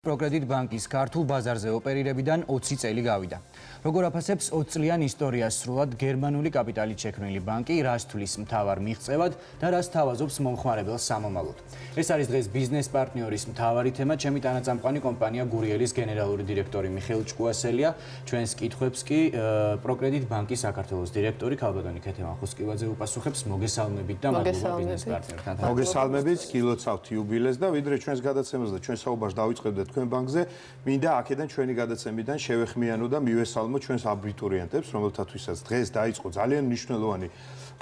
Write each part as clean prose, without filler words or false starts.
პროკრედიტ ბანკის ქართულ ბაზარზე ოპერირებიდან 20 წელი გავიდა. Როგორ აფასებს 20 წლიან ისტორიას სრულად გერმანული კაპიტალით შექმნილი ბანკი, რას თვლის მთავარ მიღწევად და რას თავაზობს მომხმარებელს სამომავლოდ. ეს არის დღეს ბიზნეს პარტნიორის მთავარი თემა, ჩემი თანაწამყვანი კომპანია გურიელის გენერალური დირექტორი მიხეილ ჭკუასელია, ჩვენს კითხვებს კი პროკრედიტ ბანკის საქართველოს დირექტორი ქალბატონი ქეთე მახუსკივაძე უპასუხებს. მოგესალმებით და მადლობა ბიზნეს პარტნიორთან. მოგესალმებით, გილოცავთ იუბილეს და ვიდრე ჩვენს გადაცემას და ჩვენ საუბარს დავიწყებდეთ თქვენ ბანკზე, მინდა აქედან ჩვენი გადაცემიდან შევეხმიანო და მივესალმო ჩვენს აბიტურიენტებს, რომელთათვისაც დღეს დაიწყო ძალიან მნიშვნელოვანი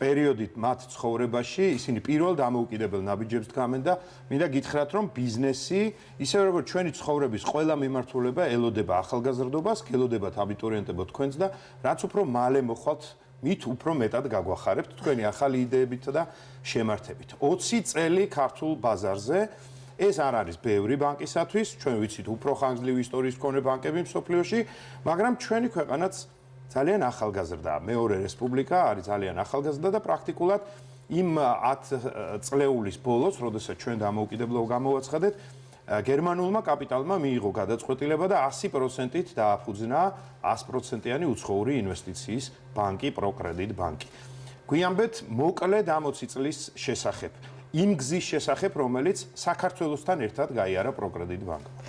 პერიოდი მათ ცხოვრებაში, ისინი პირველ დამოუკიდებელ ნაბიჯებს დგამენ და მინდა გითხრათ, რომ ბიზნესი, ისევე როგორც ჩვენი ცხოვრების ყველა მიმართულება ელოდება ახალგაზრდობას, გელოდებათ აბიტურიენტებო თქვენს და რაც უფრო მალე მოხვალთ, მით უფრო მეტად გაგვახარებთ თქვენი ახალი იდეებით და შემართებით. 20 წელი ქართულ ბაზარზე ეს არ არის ბევრი ბანკისათვის, ჩვენ ვიცით უფრო ხანგრძლივი ისტორიის მქონე ბანკები მსოფლიოში, მაგრამ ჩვენი ქვეყანაც ძალიან ახალგაზრდაა. მეორე რესპუბლიკა არის ძალიან ახალგაზრდა და პრაქტიკულად იმ 10 წლეულის ბოლოს, როდესაც ჩვენ დამოუკიდებლობა გამოვაცხადეთ, გერმანულმა კაპიტალმა მიიღო გადაწყვეტილება და 100%-ით დააფუძნა 100%-იანი უცხოური ინვესტიციის ბანკი, პროკრედიტ ბანკი. გვიანბეთ მოკლედ 20 წლის შესახებ. იმ გზის შესახებ, რომელიც საქართველოსთან ერთად გაიარა პროკრედიტ ბანკმა.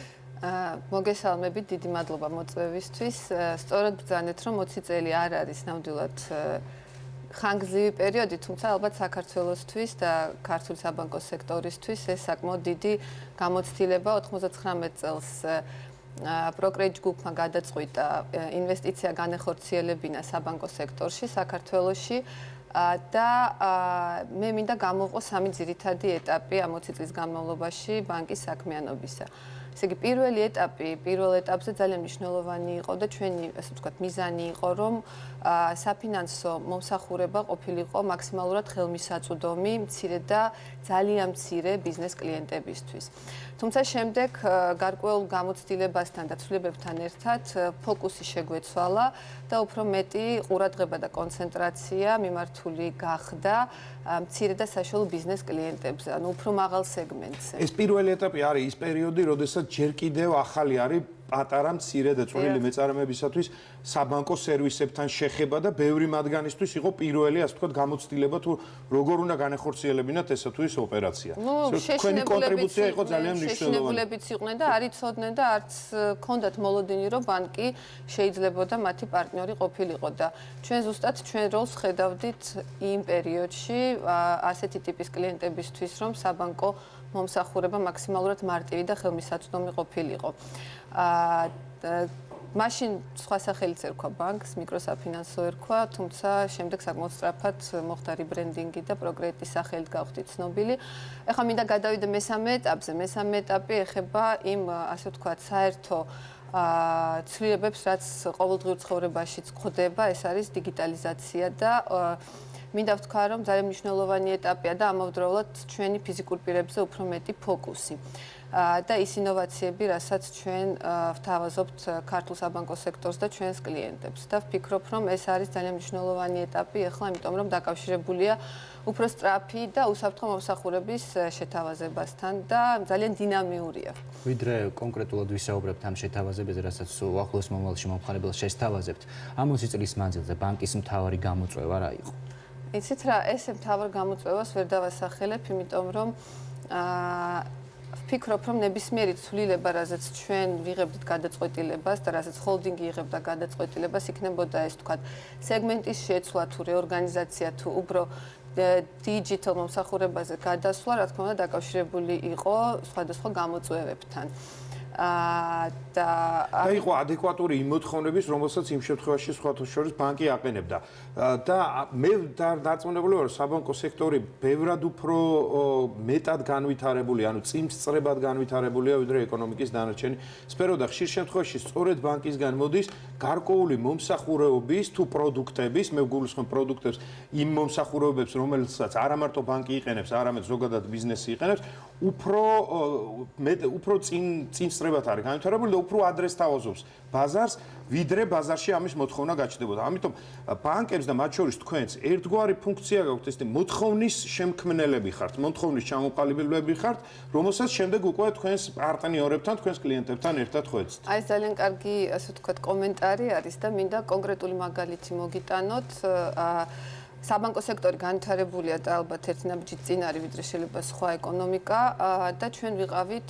მოგესალმებით, დიდი მადლობა მოწვევისთვის. სწორად ბრძანეთ, რომ 20 წელი არ არის ნამდვილად ხანგრძლივი პერიოდი, თუმცა ალბათ საქართველოსთვის და ქართული საბანკო სექტორისთვის ეს საკმაოდ დიდი გამოცდილება. 99 წელს პროკრედიტ ჯგუფმა გადაწყვიტა ინვესტიცია განეხორციელებინა საბანკო სექტორში საქართველოში. და მე მინდა გამოვყო სამი ძირითადი ეტაპი ამ 20 წლის განმავლობაში ბანკის საქმიანობისა. ესე იგი, პირველ ეტაპზე ძალიან მნიშვნელოვანი იყო და ჩვენი, ასე ვთქვათ, მიზანი იყო, რომ საფინანსო მომსახურება ყოფილიყო მაქსიმალურად ხელმისაწვდომი მცირე და ძალიან მცირე ბიზნეს კლიენტებისთვის. თუმცა შემდეგ გარკვეულ გამოცდილებასთან და ცვლილებებთან ერთად ფოკუსი შეგვეცვალა და უფრო მეტი ყურადღება და კონცენტრაცია მიმართული გახდა მცირე და საშუალო ბიზნეს კლიენტებზე, ანუ უფრო მაღალ სეგმენტზე. ეს პირველი ეტაპი არის ის პერიოდი, როდესაც ჯერ კიდევ ახალი არის პატარა მცირე და წვრილი მეწარმეებისათვის საბანკო სერვისებთან შეხება და ბევრი მათგანისთვის იყო პირველი, ასე ვთქვათ, გამოცდილება თუ როგორ უნდა განეხორციელებინათ ესა თუ ის ოპერაცია. თქვენი კონტრიბუცია იყო ძალიან მნიშვნელოვანი. შეშინებულებიც იყვნენ და არ იცოდნენ და არც ჰქონდათ მოლოდინი, რომ ბანკი შეიძლებოდა მათი პარტნიორი ყოფილიყო და ჩვენ ზუსტად ჩვენ როლს ხედავდით იმ პერიოდში ასეთი ტიპის კლიენტებისთვის, რომ საბანკო მომსახურება მაქსიმალურად მარტივი და ხელმისაწვდომი ყოფილიყო. მაშინ სხვა სახელიც ერქვა ბანკს, მიკროსაფინანსო ერქვა, თუმცა შემდეგ საკმაოდ სწრაფად მოხდა ბრენდინგი და პროკრედიტის სახელით გავხდით ცნობილი. ეხლა მინდა გადავიდე მესამე ეტაპზე. მესამე ეტაპი ეხება იმ, ასე ვთქვათ, საერთო ცვლილებებს, რაც ყოველდღიურ ცხოვრებაშიც გვხდება, ეს არის დიგიტალიზაცია და მინდა ვთქვა, რომ ძალიან მნიშვნელოვანი ეტაპია და ამავდროულად ჩვენი ფიზიკურ პირებზე უფრო მეტი ფოკუსი. და ის ინოვაციები, რასაც ჩვენ ვთავაზობთ ქართულ საბანკო სექტორს და ჩვენს კლიენტებს. და ვფიქრობ, რომ ეს არის ძალიან მნიშვნელოვანი ეტაპი ახლა, იმიტომ რომ დაკავშირებულია უფრო სწრაფი და უსაფრთხო მომსახურების შეთავაზებასთან და ძალიან დინამიურია. ვიდრე კონკრეტულად ვისაუბრებთ ამ შეთავაზებაზე, რასაც უახლოეს მომავალში მომხმარებელს შესთავაზებთ, ამ 20 წლის მანძილზე ბანკის მთავარი გამოწვევა რა იყო? იცით რა, ესე მთავარ გამოწვევას ვერ დავასახელებ, იმიტომ რომ ვფიქრობ, რომ ნებისმიერი ცვლილება, რაზეც ჩვენ ვიღებდით გადაწყვეტილებას და რაზეც ჰოლდინგი იღებდა გადაწყვეტილებას, იქნებოდა ეს თქვათ სეგმენტის შეცვლა თუ რეორგანიზაცია თუ უფრო დიჯიტალ მომსახურებაზე გადასვლა, რა თქმა უნდა, დაკავშირებული იყო სხვადასხვა გამოწვევებთან. და იყო ადეკვატური იმ მოთხოვნების, რომელსაც იმ შემთხვევაში სხვათა შორის ბანკი აყენებდა. და მე დარწმუნებული ვარ, რომ საბანკო სექტორი ბევრად უფრო მეტად განვითარებული, ანუ წინსწრებად განვითარებულია, ვიდრე ეკონომიკის დანარჩენი სფერო და ხშირ შემთხვევაში სწორედ ბანკისგან მოდის გარკვეული მომსახურეობის თუ პროდუქტების, მე გულისხმობ პროდუქტებს, იმ მომსახურეობებს, რომელსაც არა მარტო ბანკი იყენებს, არამედ ზოგადად ბიზნესი იყენებს, უფრო წინსწრებად არის განვითარებული და უფრო ადრეს თავაზობს ბაზარს, ვიდრე ბაზარში ამის მოთხოვნა გაჩნდებოდა. ამიტომ ბანკებს და მათ შორის თქვენს ერთგვარი ფუნქცია გაქვთ, ესე მოთხოვნის შემქმნელები ხართ, მოთხოვნის ჩამოყალიბებლები ხართ, რომელსაც შემდეგ უკვე თქვენს პარტნიორებთან, თქვენს კლიენტებთან ერთად ხვეცთ. აი ძალიან კარგი, ასე ვთქვათ, კომენტარი არის და მინდა კონკრეტული მაგალითი მოგიტანოთ. საბანკო სექტორი განვითარებულია და ალბათ ერთ ნაბიჯით წინ არის ვიდრე შეიძლება სხვა ეკონომიკა და ჩვენ ვიყავით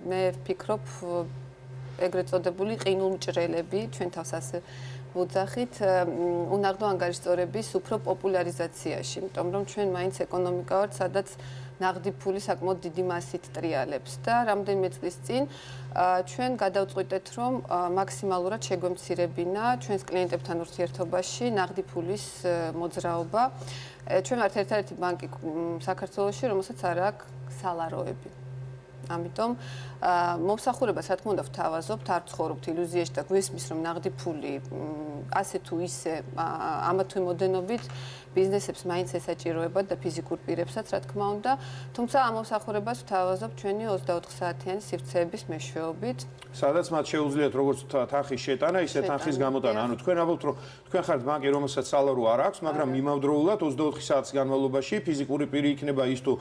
მე ვფიქრობ ეგრეთ წოდებული ყინულმჭრელები ჩვენ თავს ასე ვუძახით უნაღდო ანგარიშწორების უფრო პოპულარიზაციაში, იმიტომ რომ ჩვენ მაინც ეკონომიკა ვართ, სადაც ნაღდი ფული საკმაოდ დიდი მასით ტრიალებს და რამდენიმე წლის წინ ჩვენ გადავწყვიტეთ, რომ მაქსიმალურად შეგვემცირებინა ჩვენს კლიენტებთან ურთიერთობაში ნაღდი ფულის მოძრაობა. ჩვენ ვართ ერთ-ერთი ბანკი საქართველოში, რომელსაც არ აქვს სალაროები. ამიტომ მომსახურებას რა თქმა უნდა ვთავაზობთ, არ ცხოვრობთ ილუზიაში და გვესმის რომ ნაღდი ფული ასე თუ ისე ამა თუ იმ მოდენობით ბიზნესებს მაინც ესაჭიროება და ფიზიკურ პირებსაც რა თქმა უნდა, თუმცა ამ მომსახურებას ვთავაზობთ ჩვენი 24 საათიანი სივრცეების მეშვეობით. სადაც მათ შეუძლიათ როგორც თანხის შეტანა, ისე თანხის გამოტანა. ანუ თქვენ ამბობთ რომ თქვენ ხართ ბანკი, რომელსაც სალარო არ აქვს, მაგრამ იმავდროულად 24 საათის განმავლობაში ფიზიკური პირი იქნება ის თუ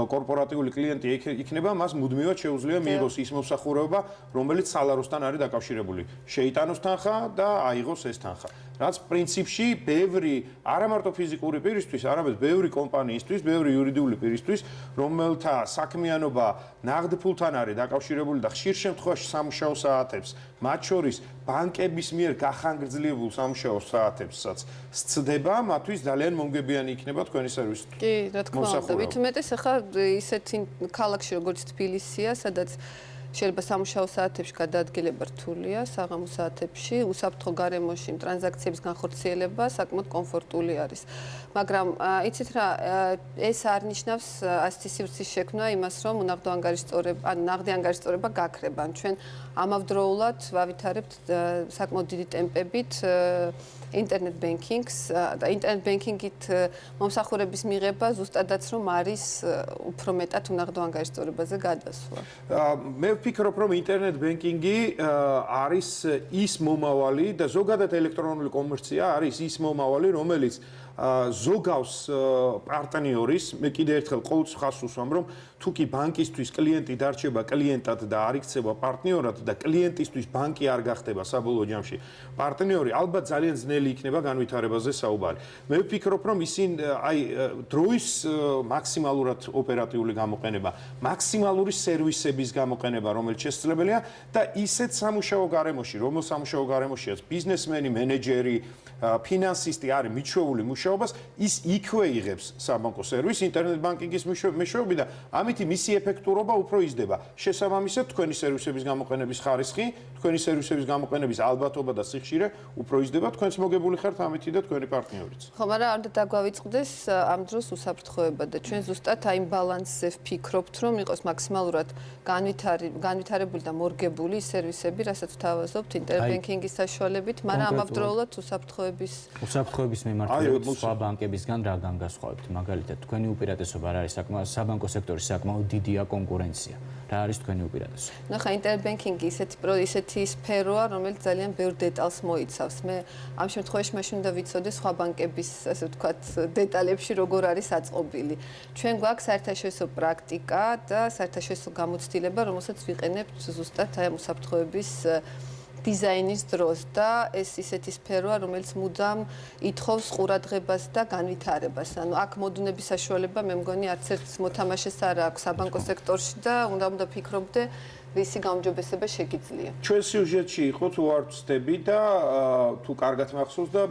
კორპორატიული კლიენტი იქნება, მას მუდმივად შეუძლია მიიღოს ის მომსახურება, რომელიც სალაროსთან არის დაკავშირებული. შეიტანოს თანხა და აიღოს ეს თანხა. რაც პრინციპში ბევრი არა მარტო ფიზიკური პირისთვის, არამედ ბევრი კომპანიისთვის, ბევრი იურიდიული პირისთვის, რომელთა საქმიანობა ნაღდ ფულთან არის დაკავშირებული და ხშირ შემთხვევაში სამუშაო საათებს, მათ შორის ბანკების მიერ გახანგრძლივებულ სამუშაო საათებსაც სცდება, მათთვის ძალიან მომგებიანი იქნება თქვენი სერვისი. კი, რა თქმა უნდა, ვით უმეტეს ახლა ისეთი ქალაქში როგორც თბილისია, სადაც შეიძლება სამუშაო საათებში გადაადგილება რთულია, საღამო საათებში უსაფრთხო გარემოში ტრანზაქციების განხორციელება საკმაოდ კომფორტული არის. მაგრამ იცით რა, ეს არ ნიშნავს ასეთი სივრცის შექმნა იმას, რომ უნაღდო ანგარიშწორება, ან ნაღდი ანგარიშწორება გაქრება. ჩვენ ამავდროულად ვავითარებთ საკმაოდ დიდი ტემპებით ინტერნეტ ბენკინგს და ინტერნეტ ბენკინგით მომსახურების მიღება ზუსტადაც რომ არის უფრო მეტად უნაღდო ანგარიშწორებაზე გადასვლა. მე ვფიქრობ, რომ ინტერნეტ ბენკინგი არის ის მომავალი და ზოგადად ელექტრონული კომერცია არის ის მომავალი, რომელიც ზოგავს პარტნიორის, მე კიდე ერთხელ ყოველთვის ხაზს უსვამ, რომ თუ კი ბანკისთვის კლიენტი დარჩება კლიენტად და არ იქცევა პარტნიორად და კლიენტისთვის ბანკი არ გახდება საბოლოო ჯამში პარტნიორი, ალბათ ძალიან ძნელი იქნება განვითარებაზე საუბარი. მე ვფიქრობ, რომ ისინი აი დროის მაქსიმალურად ოპერატიული გამოყენება, მაქსიმალური სერვისების გამოყენება, რომელიც შესაძლებელია და ისეთ სამუშაო გარემოში, რომელ სამუშაო გარემოშიაც ბიზნესმენი, მენეჯერი, ფინანსისტი არის მიჩვეული მუშაობას, ის იქვე იღებს საბანკო სერვისს ინტერნეტ ბანკინგის მეშვეობით და ამითი მისი ეფექტურობა უფრო იზრდება. შესაბამისად, თქვენი სერვისების გამოყენების ხარისხი, თქვენი სერვისების გამოყენების ალბათობა და სიხშირე უფრო იზრდება, თქვენც მოგებული ხართ ამითი და თქვენი პარტნიორიც. ხო, მაგრამ არ უნდა დაგვავიწყდეს ამ დროს უსაფრთხოება და ჩვენ ზუსტად აი იმ ბალანსზე ვფიქრობთ, რომ იყოს მაქსიმალურად განვითარებული და მორგებული სერვისები, რასაც ვთავაზობთ ინტერნეტ ბენკინგის საშუალებით, მაგრამ ამავდროულად უსაფრთხოების მიმართულებით სხვა ბანკებისგან რა განგასხვავებთ? მაგალითად, თქვენი უპირატესობა რა არის? საბანკო სექტორის საკმაოდ დიდია კონკურენცია. რა არის თქვენი უპირატესობა? ნუ ხა ინტერნეტ ბენკინგი ისეთი სფეროა, რომელიც ძალიან ბევრ დეტალს მოიცავს. მე ამ შემთხვევაში მაშინ უნდა ვიცოდე სხვა ბანკების, ასე ვთქვათ, დეტალებში როგორ არის აწყობილი. ჩვენ გვაქვს საერთაშორისო პრაქტიკა და საერთაშორისო გამოცდილება, რომელსაც ვიყენებთ ზუსტად აი ამ უსაფრთხოების დიზაინის დროს და ეს ისეთი სფეროა, რომელიც მუდამ ითხოვს ყურადღებას და განვითარებას. ანუ აქ მოდუნების საშუალება მე მგონი არც ერთ მოთამაშეს არ აქვს საბანკო სექტორში და უნდა ფიქრობდე რისი გაუმჯობესება შეგიძლია. ჩვენ სიუჟეტში იყო თუ არ ვწდები და თუ კარგად მახსოვს და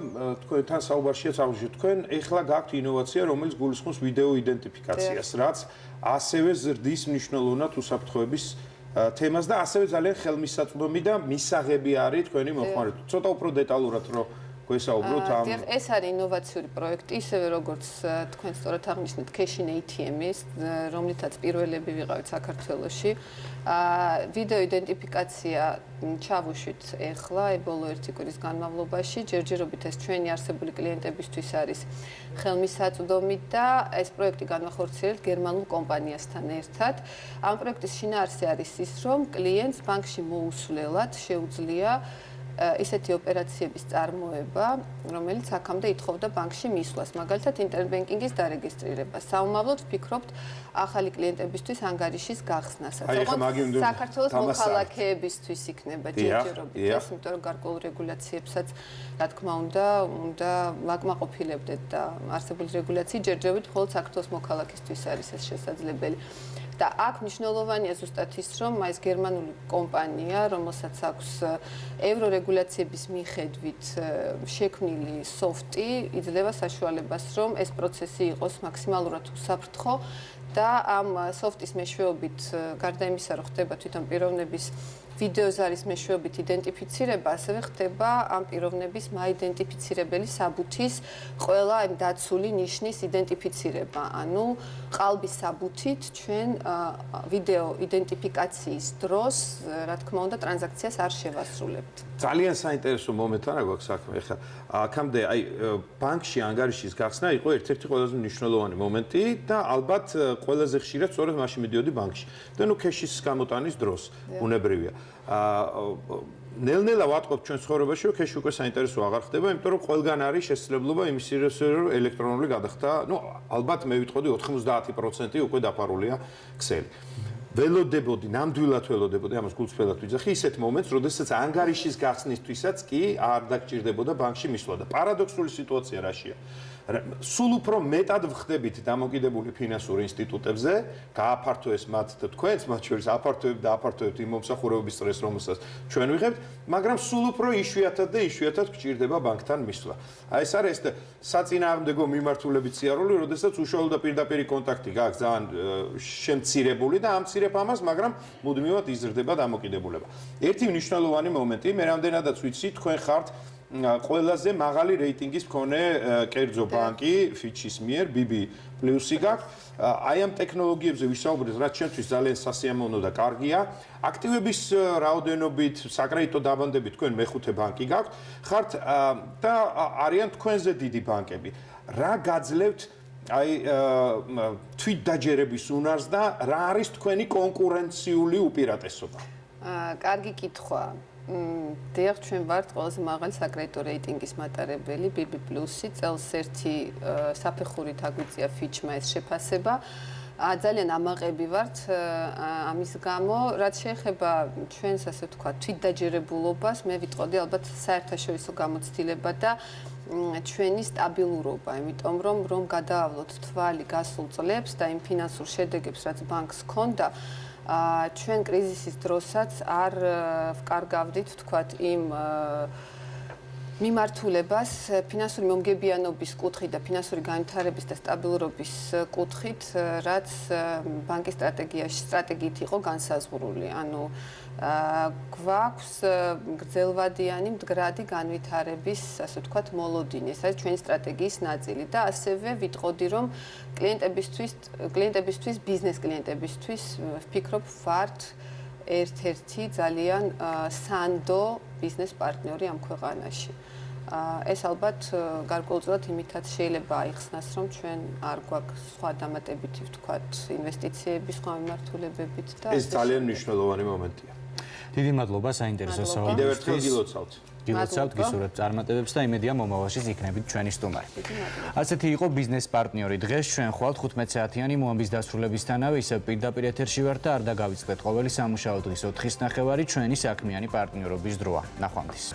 თქვენთან საუბარშიაც აღვნიშნეთ, თქვენ ეხლა გაქვთ ინოვაცია, რომელიც გულისხმობს ვიდეო იდენტიფიკაციას, რაც ასევე ზრდის მნიშვნელოვნად უსაფრთხოების თემას და ასევე ძალიან ხელმისაწვდომი და მისაღები არის თქვენი მოხმარება. ცოტა უფრო დეტალურად რო ვესაუბროთ ამ დიახ, ეს არის ინოვაციური პროექტი, ისევე როგორც თქვენ სწორად აღნიშნეთ, Cash-in ATM-ის, რომლითაც პირველები ვიყავით საქართველოში. ვიდეო იდენტიფიკაცია ჩავუშვით ეხლა ბოლო 1 კვირის განმავლობაში. ჯერჯერობით ეს ჩვენი არსებული კლიენტებისთვის არის ხელმისაწვდომი და ეს პროექტი განვახორციელებთ გერმანულ კომპანიასთან ერთად. ამ პროექტის შინაარსი არის ის, რომ კლიენტს ბანკში მოუსვლელად შეუძლია ისეთი ოპერაციების წარმოება, რომელიც აქამდე ითხოვდა ბანკში მისვლას, მაგალითად ინტერნეტ ბენკინგის დარეგისტრირება. საომავლოდ ვფიქრობთ ახალი კლიენტებისთვის ანგარიშის გახსნასაც. საქართველოს მოქალაქეებისთვის იქნება ჯერჯერობით ეს, იმიტომ რომ გარკვეულ რეგულაციებსაც, რა თქმა უნდა ვაკმაყოფილებდეთ და არსებული რეგულაცია ჯერჯერობით მხოლოდ საქართველოს მოქალაქისთვის არის ეს შესაძლებელი. და აქ მნიშვნელოვანია ზუსტად ის, რომ ეს გერმანული კომპანია, რომელსაც აქვს ევრორეგულაციების მიხედვით შექმნილი სოფტი, იძლევა საშუალებას, რომ ეს პროცესი იყოს მაქსიმალურად უსაფრთხო და ამ სოფტის მეშვეობით, გარდა იმისა, რომ ხდება თვითონ პიროვნების ვიდეოზარის მეშვეობით იდენტიფიცირება, ასევე ხდება ამ პიროვნების მაიდენტიფიცირებელი საბუთის ყველა ამ დაცული ნიშნის იდენტიფიცირება. ანუ ყალბის საბუთით ჩვენ ვიდეო იდენტიფიკაციის დროს, რა თქმა უნდა, ტრანზაქციას არ შევასრულებთ. ძალიან საინტერესო მომენტი რა გვაქვს საქმე. ეხლა აქამდე ბანკში ანგარიშის გახსნა იყო ერთ-ერთი ყველაზე მნიშვნელოვანი მომენტი და ალბათ ყველაზე ხშირად სწორედ მაშინ მიდიოდი ბანკში. და ნუ ქეშის გამოტანის დროს უნებრივია. ნელ-ნელა ვატყობთ ჩვენ ცხოვრებაში, რომ ქეში უკვე საინტერესო აღარ ხდება, იმიტომ რომ ყველგან არის შესაძლებლობა იმის, რომ ელექტრონული გადახდა, ალბათ მე ვიტყოდი 90% უკვე დაფარულია ქსელი. ველოდებოდი, ნამდვილად ველოდებოდი, ამას გულწრფელად ვიძახი, ისეთ მომენტს, როდესაც ანგარიშის გახსნისთვისაც კი არ დაგჭირდებოდა ბანკში მისვლა და პარადოქსული სიტუაცია რაშია. სულ უფრო მეტად ვხდებით დამოკიდებული ფინანსურ ინსტიტუტებზე, გააფართოეს მათ და თქვენს მათ შორის აფართოებთ იმ მომსახურებების წრეს, რომელსაც ჩვენ ვიღებთ, მაგრამ სულ უფრო იშვიათად გჭირდება ბანკთან მისვლა. აი ეს არის საწინააღმდეგო მიმართულებით სიარული, როდესაც უშუალო და პირდაპირი კონტაქტი გაქვს ძალიან შემცირებული და ამცირებ ამას, მაგრამ მუდმივად იზრდება დამოკიდებულება. ერთი მნიშვნელოვანი მომენტი, მე რამდენადაც ვიცი, თქვენ ხართ ყველაზე მაღალი რეიტინგის მქონე კერძო ბანკი Fitch-ის მიერ BB+-ი გაქვს. აი ამ ტექნოლოგიებზე ვისაუბრეთ, რაც ჩვენთვის ძალიან სასიამოვნო და კარგია. აქტივების რაოდენობით, საკრედიტო დაბანდებით თქვენ მეხუთე ბანკი გაქვთ. ხართ და არიან თქვენზე დიდი ბანკები. რა გაძლევთ თვითდაჯერების უნარს და რა არის თქვენი კონკურენციული უპირატესობა? კარგი კითხვა. დიახ, ჩვენ ვართ ყველაზე მაღალი საკრედიტო რეიტინგის მატარებელი BB+-ი, წელს ერთი საფეხურით აგვიწია Fitch-მა ეს შეფასება. ძალიან ამაყები ვართ ამის გამო, რაც შეეხება ჩვენს ასე ვთქვათ თვითდაჯერებულობას, მე ვიტყოდი ალბათ საერთაშორისო გამოცდილება და ჩვენი სტაბილურობა, იმიტომ რომ გადაავლოთ თვალი გასულ წლებს და იმ ფინანსურ შედეგებს, რაც ბანკს ჰქონდა, ჩვენ კრიზისის დროსაც არ ვკარგავდით, ვთქვათ, იმ მიმართულებას ფინანსური მომგებიანობის კუთხით და ფინანსური განვითარების და სტაბილურობის კუთხით, რაც ბანკის სტრატეგიით იყო განსაზღვრული. ანუ გვაქვს გრძელვადიანი მდგრადი განვითარების, ასე ვთქვათ, მოლოდინი. ეს არის ჩვენი სტრატეგიის ნაწილი და ასევე ვიტყოდი, რომ კლიენტებისთვის, ბიზნეს კლიენტებისთვის ვფიქრობ, ვართ ერთ-ერთი ძალიან სანდო ბიზნეს პარტნიორი ამ ქვეყანაში. ეს ალბათ გარკვეულწილად იმითაც შეიძლება აიხსნას, რომ ჩვენ არ გვაქვს სხვა დამატებითი, ვთქვათ, ინვესტიციების სხვა მიმართულებებით და ეს ძალიან მნიშვნელოვანი მომენტია. დიდი მადლობა საინტერესო საუბრისთვის. კიდევ ერთხელ გილოცავთ. გილოცავთ, გისურვებთ წარმატებებს და იმედია მომავალშიც იქნებით ჩვენი სტუმარი. ასეთი იყო ბიზნეს პარტნიორი. დღეს ჩვენ ხვალ 15 საათიანი მოამბის დასრულებისთანავე ისევ პირდაპირ ეთერში ვართ და არ დაგავიწყდეთ ყოველი სამუშაო დღის 4:30 ჩვენი საქმიანი პარტნიორობის დროა. ნახვამდის.